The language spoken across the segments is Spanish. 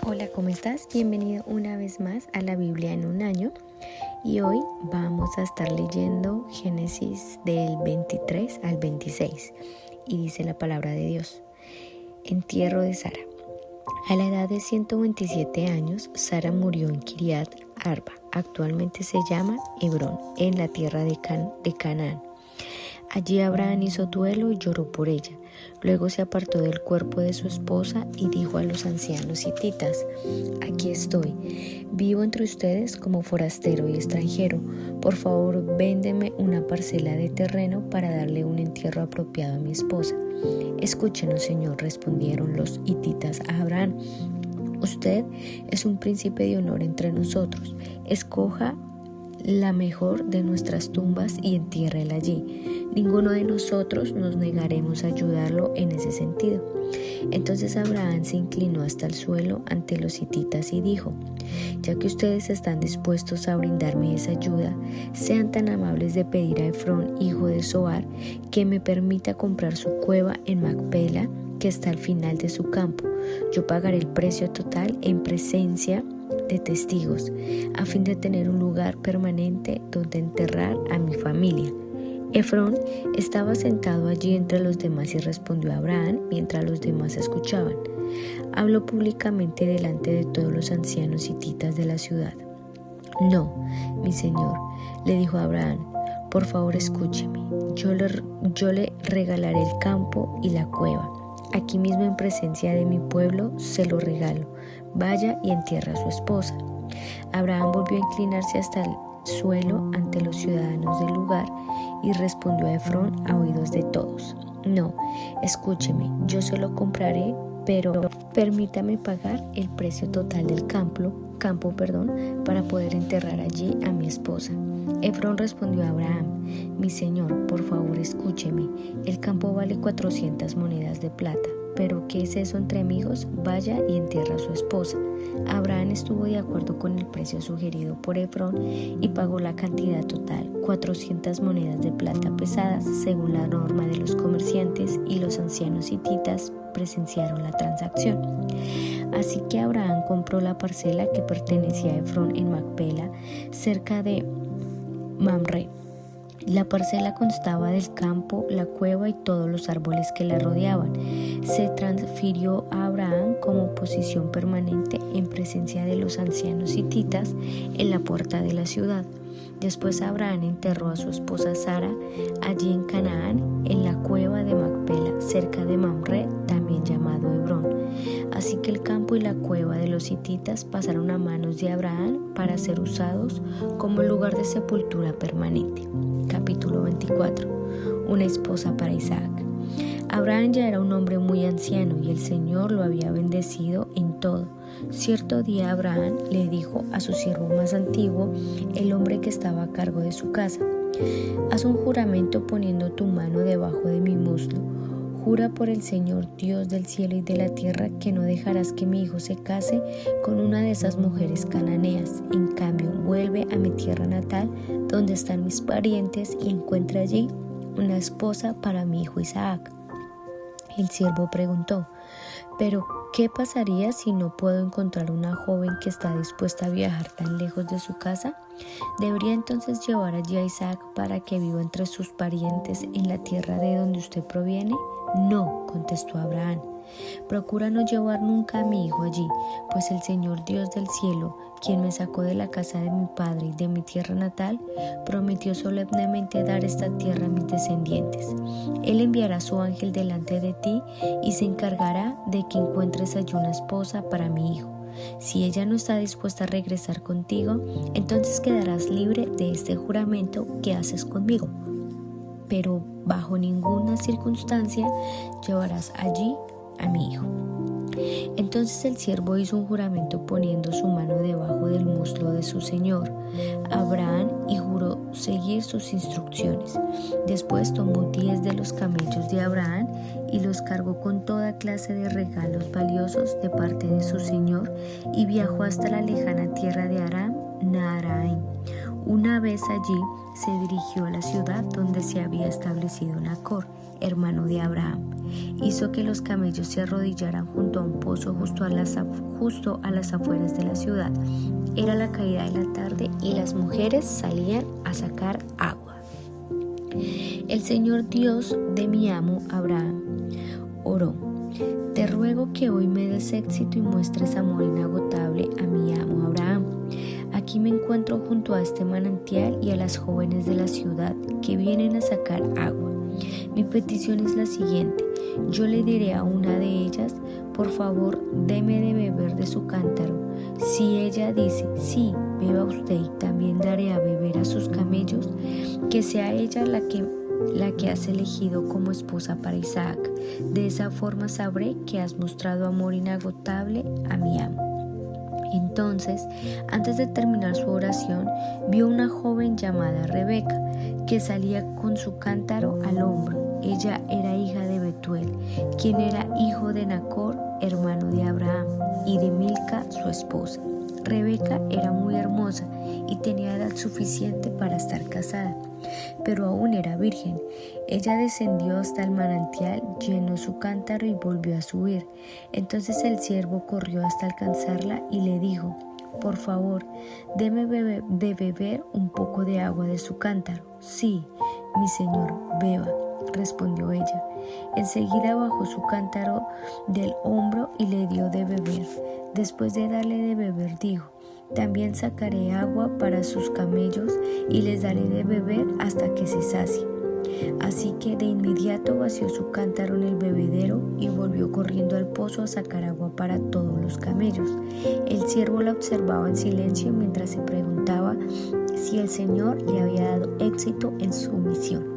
Hola, ¿cómo estás? Bienvenido una vez más a la Biblia en un año y hoy vamos a estar leyendo Génesis del 23 al 26 y dice la palabra de Dios. Entierro de Sara. A la edad de 127 años, Sara murió en Kiriat Arba, actualmente se llama Hebrón, en la tierra de Canaán. Allí Abraham hizo duelo y lloró por ella. Luego se apartó del cuerpo de su esposa y dijo a los ancianos hititas: Aquí estoy, vivo entre ustedes como forastero y extranjero. Por favor, véndeme una parcela de terreno para darle un entierro apropiado a mi esposa. Escúchenos, Señor, respondieron los hititas a Abraham. Usted es un príncipe de honor entre nosotros. Escoja la mejor de nuestras tumbas y entiérrela allí. Ninguno de nosotros nos negaremos a ayudarlo en ese sentido. Entonces Abraham se inclinó hasta el suelo ante los hititas y dijo: Ya que ustedes están dispuestos a brindarme esa ayuda, sean tan amables de pedir a Efrón, hijo de Zohar, que me permita comprar su cueva en Macpela, que está al final de su campo. Yo pagaré el precio total en presencia de testigos, a fin de tener un lugar permanente donde enterrar a mi familia. Efrón estaba sentado allí entre los demás y respondió a Abraham mientras los demás escuchaban. Habló públicamente delante de todos los ancianos hititas de la ciudad. No, mi señor, le dijo a Abraham, por favor escúcheme, yo le regalaré el campo y la cueva. Aquí mismo en presencia de mi pueblo se lo regalo. Vaya y entierra a su esposa. Abraham volvió a inclinarse hasta el suelo ante los ciudadanos del lugar y respondió a Efrón a oídos de todos: No, escúcheme, yo se lo compraré, pero permítame pagar el precio total del campo, para poder enterrar allí a mi esposa. Efrón respondió a Abraham: Mi señor, por favor escúcheme, el campo vale 400 monedas de plata. ¿Pero qué es eso entre amigos? Vaya y entierra a su esposa. Abraham estuvo de acuerdo con el precio sugerido por Efrón y pagó la cantidad total, 400 monedas de plata pesadas, según la norma de los comerciantes, y los ancianos hititas presenciaron la transacción. Así que Abraham compró la parcela que pertenecía a Efrón en Macpela, cerca de Mamre. La parcela constaba del campo, la cueva y todos los árboles que la rodeaban. Se transfirió a Abraham como posición permanente en presencia de los ancianos hititas en la puerta de la ciudad. Después Abraham enterró a su esposa Sara allí en Canaán, en la cueva de Macpela, cerca de Mamre, también llamado Hebrón. Así que el campo y la cueva de los hititas pasaron a manos de Abraham para ser usados como lugar de sepultura permanente. Capítulo 24. Una esposa para Isaac. Abraham ya era un hombre muy anciano y el Señor lo había bendecido en todo. Cierto día Abraham le dijo a su siervo más antiguo, el hombre que estaba a cargo de su casa: Haz un juramento poniendo tu mano debajo de mi muslo. Jura por el Señor Dios del cielo y de la tierra que no dejarás que mi hijo se case con una de esas mujeres cananeas. En cambio, vuelve a mi tierra natal, donde están mis parientes, y encuentra allí una esposa para mi hijo Isaac. El siervo preguntó: ¿Pero qué pasaría si no puedo encontrar una joven que está dispuesta a viajar tan lejos de su casa? ¿Debería entonces llevar allí a Isaac para que viva entre sus parientes en la tierra de donde usted proviene? No, contestó Abraham. Procura no llevar nunca a mi hijo allí, pues el Señor Dios del cielo, quien me sacó de la casa de mi padre y de mi tierra natal, prometió solemnemente dar esta tierra a mis descendientes. Él enviará su ángel delante de ti y se encargará de que encuentres allí una esposa para mi hijo. Si ella no está dispuesta a regresar contigo, entonces quedarás libre de este juramento que haces conmigo. Pero bajo ninguna circunstancia llevarás allí a mi hijo. Entonces el siervo hizo un juramento poniendo su mano debajo del muslo de su señor Abraham y juró seguir sus instrucciones. Después tomó 10 de los camellos de Abraham y los cargó con toda clase de regalos valiosos de parte de su señor y viajó hasta la lejana tierra de Aram Naharaim. Una vez allí se dirigió a la ciudad donde se había establecido Nacor, hermano de Abraham. Hizo que los camellos se arrodillaran junto a un pozo justo a las afueras de la ciudad. Era la caída de la tarde y las mujeres salían a sacar agua. El Señor Dios de mi amo Abraham oró: te ruego que hoy me des éxito y muestres amor inagotable a mi amo Abraham. Aquí me encuentro junto a este manantial y a las jóvenes de la ciudad que vienen a sacar agua. Mi petición es la siguiente: yo le diré a una de ellas, por favor, deme de beber de su cántaro. Si ella dice, sí, beba usted, y también daré a beber a sus camellos, que sea ella la que has elegido como esposa para Isaac. De esa forma sabré que has mostrado amor inagotable a mi amo. Entonces, antes de terminar su oración, vio una joven llamada Rebeca, que salía con su cántaro al hombro. Ella era hija de Betuel, quien era hijo de Nacor, hermano de Abraham, y de Milca, su esposa. Rebeca era muy hermosa y tenía edad suficiente para estar casada, pero aún era virgen. Ella descendió hasta el manantial, llenó su cántaro y volvió a subir. Entonces el siervo corrió hasta alcanzarla y le dijo: por favor, deme de beber un poco de agua de su cántaro. Sí, mi señor, beba, respondió ella. Enseguida bajó su cántaro del hombro y le dio de beber. Después de darle de beber, dijo: también sacaré agua para sus camellos y les daré de beber hasta que se sacien. Así que de inmediato vació su cántaro en el bebedero y volvió corriendo al pozo a sacar agua para todos los camellos. El siervo la observaba en silencio mientras se preguntaba si el Señor le había dado éxito en su misión.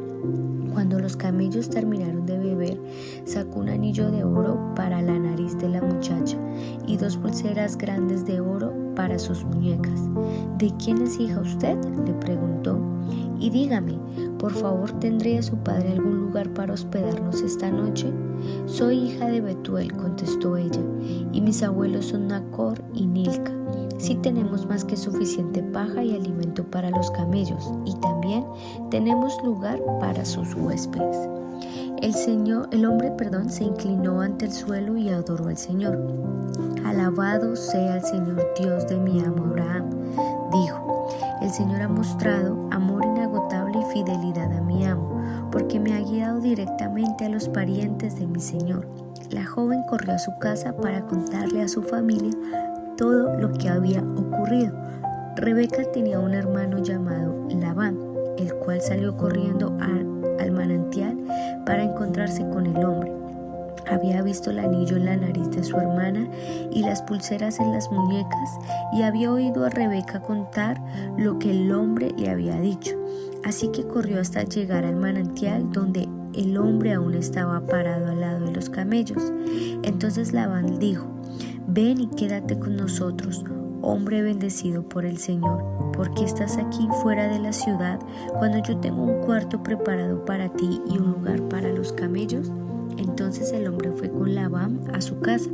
Cuando los camellos terminaron de beber, sacó un anillo de oro para la nariz de la muchacha y 2 pulseras grandes de oro para sus muñecas. ¿De quién es hija usted?, le preguntó. Y dígame, por favor, ¿tendría su padre algún lugar para hospedarnos esta noche? Soy hija de Betuel, contestó ella, y mis abuelos son Nacor y Milca. Sí tenemos más que suficiente paja y alimento para los camellos, y también tenemos lugar para sus huéspedes. El hombre se inclinó ante el suelo y adoró al Señor. Alabado sea el Señor Dios de mi amo Abraham, dijo. El Señor ha mostrado amor inagotable y fidelidad a mi amo, porque me ha guiado directamente a los parientes de mi Señor. La joven corrió a su casa para contarle a su familia todo lo que había ocurrido. Rebeca tenía un hermano llamado Labán, el cual salió corriendo al manantial para encontrarse con el hombre. Había visto el anillo en la nariz de su hermana y las pulseras en las muñecas, y había oído a Rebeca contar lo que el hombre le había dicho. Así que corrió hasta llegar al manantial, donde el hombre aún estaba parado al lado de los camellos. Entonces Labán dijo: ven y quédate con nosotros, hombre bendecido por el Señor. ¿Por qué estás aquí fuera de la ciudad cuando yo tengo un cuarto preparado para ti y un lugar para los camellos? Entonces el hombre fue con Labán a su casa,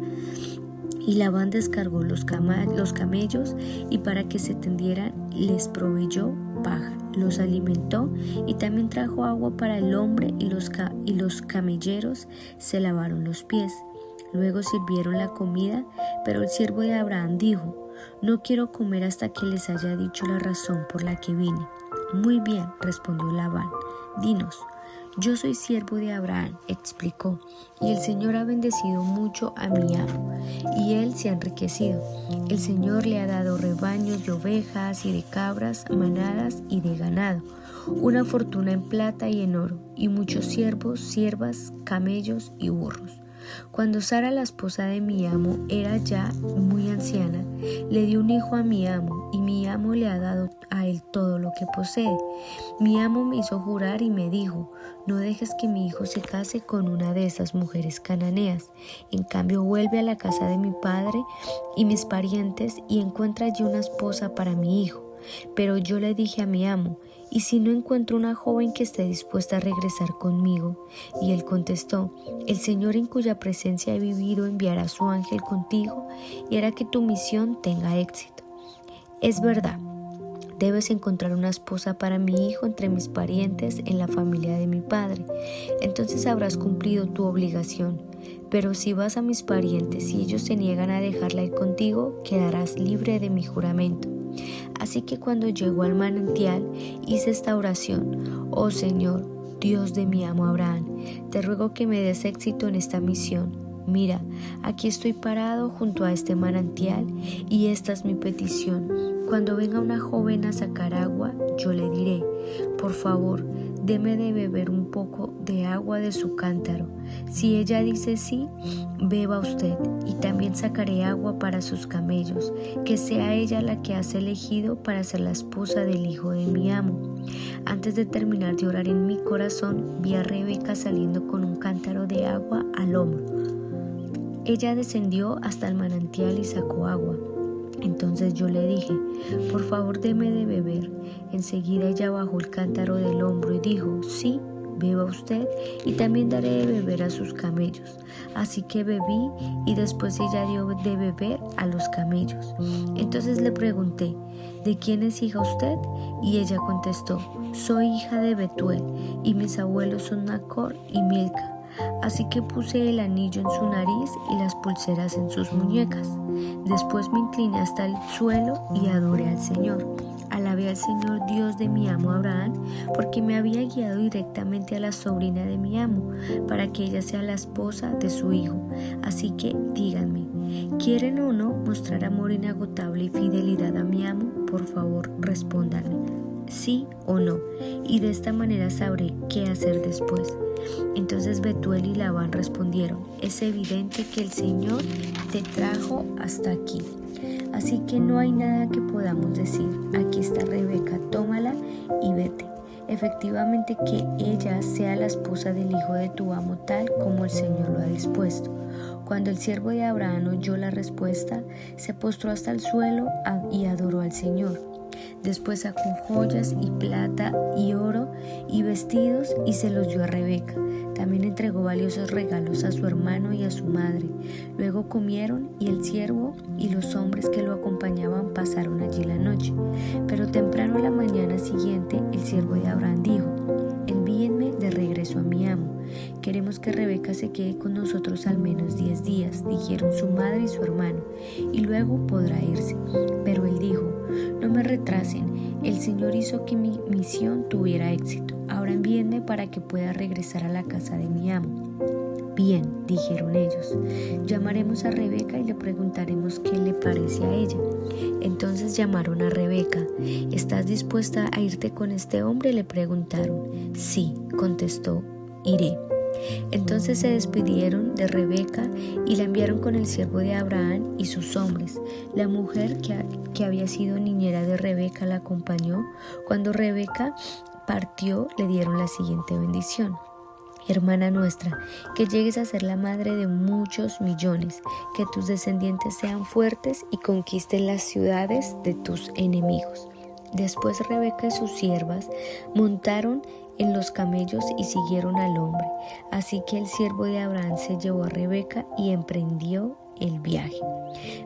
y Labán descargó los camellos, y para que se tendieran les proveyó paja, los alimentó y también trajo agua para el hombre, y los camelleros se lavaron los pies. Luego sirvieron la comida, pero el siervo de Abraham dijo: no quiero comer hasta que les haya dicho la razón por la que vine. Muy bien, respondió Labán, dinos. Yo soy siervo de Abraham, explicó, y el Señor ha bendecido mucho a mi amo, y él se ha enriquecido. El Señor le ha dado rebaños de ovejas y de cabras, manadas y de ganado, una fortuna en plata y en oro, y muchos siervos, siervas, camellos y burros. Cuando Sara, la esposa de mi amo, era ya muy anciana, le dio un hijo a mi amo, y mi amo le ha dado a él todo lo que posee. Mi amo me hizo jurar y me dijo: no dejes que mi hijo se case con una de esas mujeres cananeas. En cambio, vuelve a la casa de mi padre y mis parientes y encuentra allí una esposa para mi hijo. Pero yo le dije a mi amo: ¿y si no encuentro una joven que esté dispuesta a regresar conmigo? Y él contestó: el Señor en cuya presencia he vivido enviará a su ángel contigo y hará que tu misión tenga éxito. Es verdad, Debes encontrar una esposa para mi hijo entre mis parientes en la familia de mi padre. Entonces habrás cumplido tu obligación. Pero si vas a mis parientes y ellos se niegan a dejarla ir contigo, quedarás libre de mi juramento. Así que cuando llegó al manantial, hice esta oración: Oh Señor, Dios de mi amo Abraham, te ruego que me des éxito en esta misión. Mira, aquí estoy parado junto a este manantial y esta es mi petición. Cuando venga una joven a sacar agua, yo le diré: por favor, deme de beber un poco de agua de su cántaro. Si ella dice sí, beba usted, y también sacaré agua para sus camellos, que sea ella la que has elegido para ser la esposa del hijo de mi amo. Antes de terminar de orar en mi corazón, vi a Rebeca saliendo con un cántaro de agua al hombro. Ella descendió hasta el manantial y sacó agua. Entonces yo le dije: por favor, deme de beber. Enseguida ella bajó el cántaro del hombro y dijo: sí, beba usted, y también daré de beber a sus camellos. Así que bebí, y después ella dio de beber a los camellos. Entonces le pregunté: ¿de quién es hija usted? Y ella contestó: soy hija de Betuel, y mis abuelos son Nacor y Milca. Así que puse el anillo en su nariz y las pulseras en sus muñecas. Después me incliné hasta el suelo y adoré al Señor. Alabé al Señor, Dios de mi amo Abraham, porque me había guiado directamente a la sobrina de mi amo, para que ella sea la esposa de su hijo. Así que díganme, ¿quieren o no mostrar amor inagotable y fidelidad a mi amo? Por favor, respóndanme, sí o no, y de esta manera sabré qué hacer después. Entonces Betuel y Labán respondieron: es evidente que el Señor te trajo hasta aquí, así que no hay nada que podamos decir. Aquí está Rebeca, tómala y vete. Efectivamente que ella sea la esposa del hijo de tu amo, tal como el Señor lo ha dispuesto. Cuando el siervo de Abraham oyó la respuesta, se postró hasta el suelo y adoró al Señor. Después sacó joyas y plata y oro y vestidos y se los dio a Rebeca. También entregó valiosos regalos a su hermano y a su madre. Luego comieron, y el siervo y los hombres que lo acompañaban pasaron allí la noche. Pero temprano a la mañana siguiente, el siervo de Abraham dijo: envíenme de regreso a mi amo. Queremos que Rebeca se quede con nosotros al menos 10 días, dijeron su madre y su hermano, y luego podrá irse. Pero él dijo: no me retrasen, el Señor hizo que mi misión tuviera éxito. Ahora envíenme para que pueda regresar a la casa de mi amo. Bien, dijeron ellos, llamaremos a Rebeca y le preguntaremos qué le parece a ella. Entonces llamaron a Rebeca. ¿Estás dispuesta a irte con este hombre?, le preguntaron. Sí, contestó, iré. Entonces se despidieron de Rebeca y la enviaron con el siervo de Abraham y sus hombres. La mujer que había sido niñera de Rebeca la acompañó. Cuando Rebeca partió, le dieron la siguiente bendición: hermana nuestra, que llegues a ser la madre de muchos millones, que tus descendientes sean fuertes y conquisten las ciudades de tus enemigos. Después Rebeca y sus siervas montaron en los camellos y siguieron al hombre. Así que el siervo de Abraham se llevó a Rebeca y emprendió el viaje.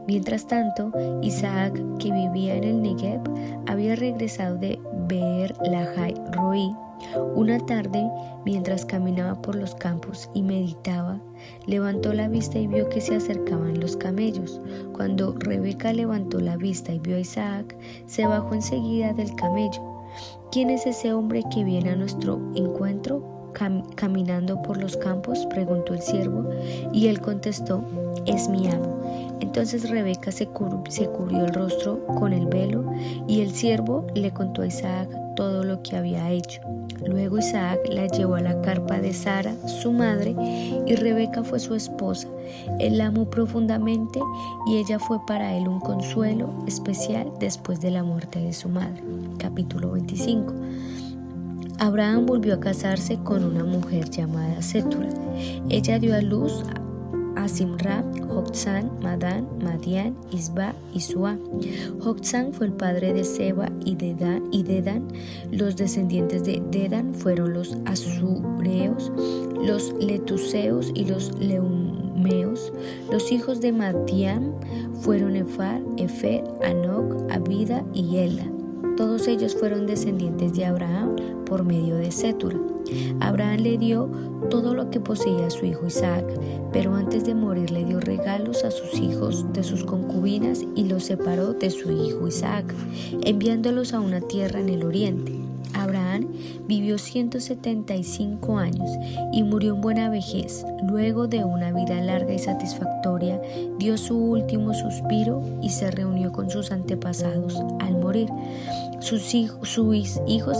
Mientras tanto, Isaac, que vivía en el Negev, había regresado de Beer Lahai Roi. Una tarde, mientras caminaba por los campos y meditaba, levantó la vista y vio que se acercaban los camellos. Cuando Rebeca levantó la vista y vio a Isaac, se bajó enseguida del camello. ¿Quién es ese hombre que viene a nuestro encuentro caminando por los campos?, preguntó el siervo, y él contestó: es mi amo. Entonces Rebeca se cubrió el rostro con el velo, y el siervo le contó a Isaac todo lo que había hecho. Luego Isaac la llevó a la carpa de Sara, su madre, y Rebeca fue su esposa. Él la amó profundamente y ella fue para él un consuelo especial después de la muerte de su madre. Capítulo 25. Abraham volvió a casarse con una mujer llamada Setura. Ella dio a luz a Simra, Joksán, Madán, Madián, Isba y Suá. Joksán fue el padre de Seba y Dedán. Los descendientes de Dedán fueron los Asureos, los Letuseos y los Leumeos. Los hijos de Madián fueron Efar, Efer, Anoc, Abida y Ela. Todos ellos fueron descendientes de Abraham por medio de Cetura. Abraham le dio todo lo que poseía a su hijo Isaac, pero antes de morir le dio regalos a sus hijos de sus concubinas y los separó de su hijo Isaac, enviándolos a una tierra en el oriente. Abraham vivió 175 años y murió en buena vejez. Luego de una vida larga y satisfactoria, dio su último suspiro y se reunió con sus antepasados. Al morir, sus hijos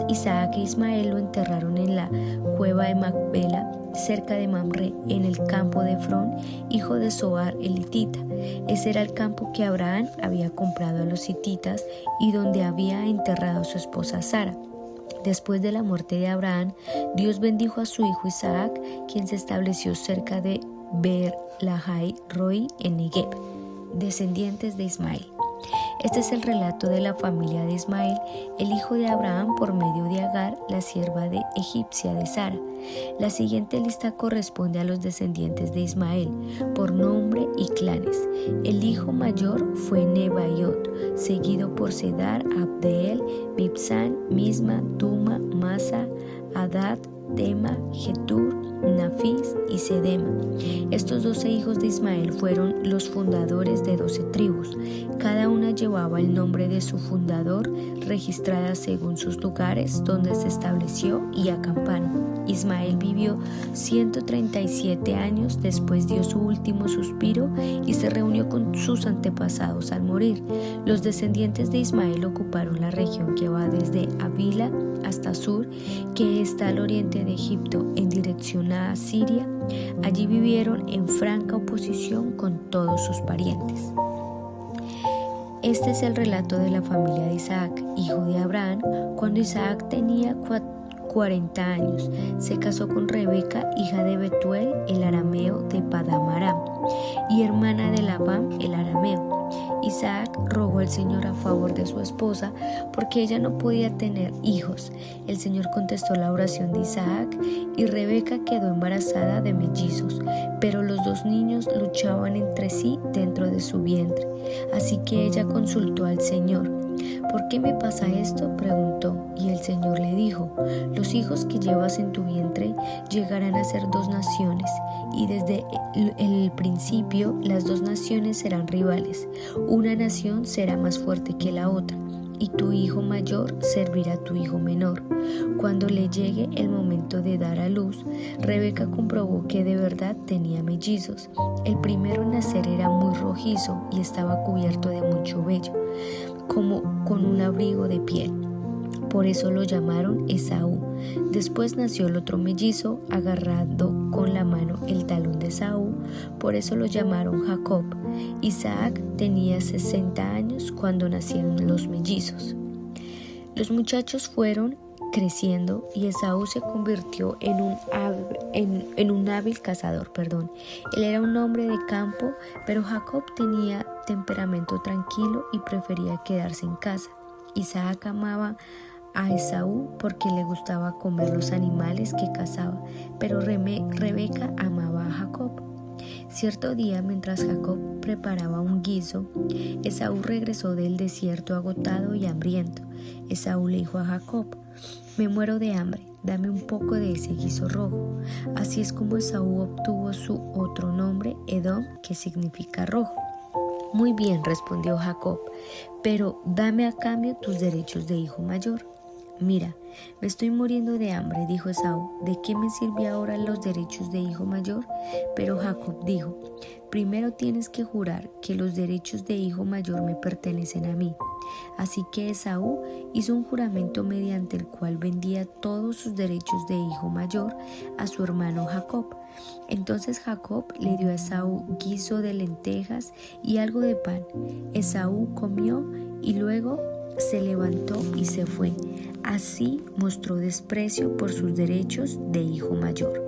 Isaac e Ismael lo enterraron en la cueva de Macpela, cerca de Mamre, en el campo de Efrón, hijo de Zohar el hitita. Ese era el campo que Abraham había comprado a los hititas y donde había enterrado a su esposa Sara. Después de la muerte de Abraham, Dios bendijo a su hijo Isaac, quien se estableció cerca de Beer Lahai Roi en Negev, descendientes de Ismael. Este es el relato de la familia de Ismael, el hijo de Abraham por medio de Agar, la sierva de egipcia de Sara. La siguiente lista corresponde a los descendientes de Ismael, por nombre y clanes. El hijo mayor fue Nebaiot, seguido por Cedar, Abdeel, Mibsán, Misma, Duma, Masa, Hadad, Tema, Getur, Nafis y Sedema. Estos 12 hijos de Ismael fueron los fundadores de 12 tribus. Cada una llevaba el nombre de su fundador, registrada según sus lugares donde se estableció y acamparon. Ismael vivió 137 años, después dio su último suspiro y se reunió con sus antepasados al morir. Los descendientes de Ismael ocuparon la región que va desde Avila hasta Sur, que está al oriente de Egipto, en dirección a Siria. Allí vivieron en franca oposición con todos sus parientes. Este es el relato de la familia de Isaac, hijo de Abraham, cuando Isaac tenía 40 años. Se casó con Rebeca, hija de Betuel, el arameo de Padam Aram, y hermana de Labán, el arameo. Isaac rogó al Señor a favor de su esposa porque ella no podía tener hijos. El Señor contestó la oración de Isaac y Rebeca quedó embarazada de mellizos, pero los dos niños luchaban entre sí dentro de su vientre. Así que ella consultó al Señor. ¿Por qué me pasa esto?, preguntó, y el Señor le dijo: los hijos que llevas en tu vientre llegarán a ser 2 naciones, y desde el principio las 2 naciones serán rivales. Una nación será más fuerte que la otra, y tu hijo mayor servirá a tu hijo menor. Cuando le llegue el momento de dar a luz, Rebeca comprobó que de verdad tenía mellizos. El primero en nacer era muy rojizo y estaba cubierto de mucho vello, como con un abrigo de piel. Por eso lo llamaron Esaú. Después nació el otro mellizo, agarrando con la mano el talón de Esaú. Por eso lo llamaron Jacob. Isaac tenía 60 años cuando nacieron los mellizos. Los muchachos fueron creciendo y Esaú se convirtió en un hábil cazador. Él era un hombre de campo, pero Jacob tenía temperamento tranquilo y prefería quedarse en casa. Isaac amaba a Esaú porque le gustaba comer los animales que cazaba, pero Rebeca amaba a Jacob. Cierto día, mientras Jacob preparaba un guiso, Esaú regresó del desierto agotado y hambriento. Esaú le dijo a Jacob: me muero de hambre, dame un poco de ese guiso rojo. Así es como Esaú obtuvo su otro nombre, Edom, que significa rojo. Muy bien, respondió Jacob, pero dame a cambio tus derechos de hijo mayor. Mira, me estoy muriendo de hambre, dijo Esaú. ¿De qué me sirve ahora los derechos de hijo mayor? Pero Jacob dijo: primero tienes que jurar que los derechos de hijo mayor me pertenecen a mí. Así que Esaú hizo un juramento mediante el cual vendía todos sus derechos de hijo mayor a su hermano Jacob. Entonces Jacob le dio a Esaú guiso de lentejas y algo de pan. Esaú comió y luego se levantó y se fue. Así mostró desprecio por sus derechos de hijo mayor.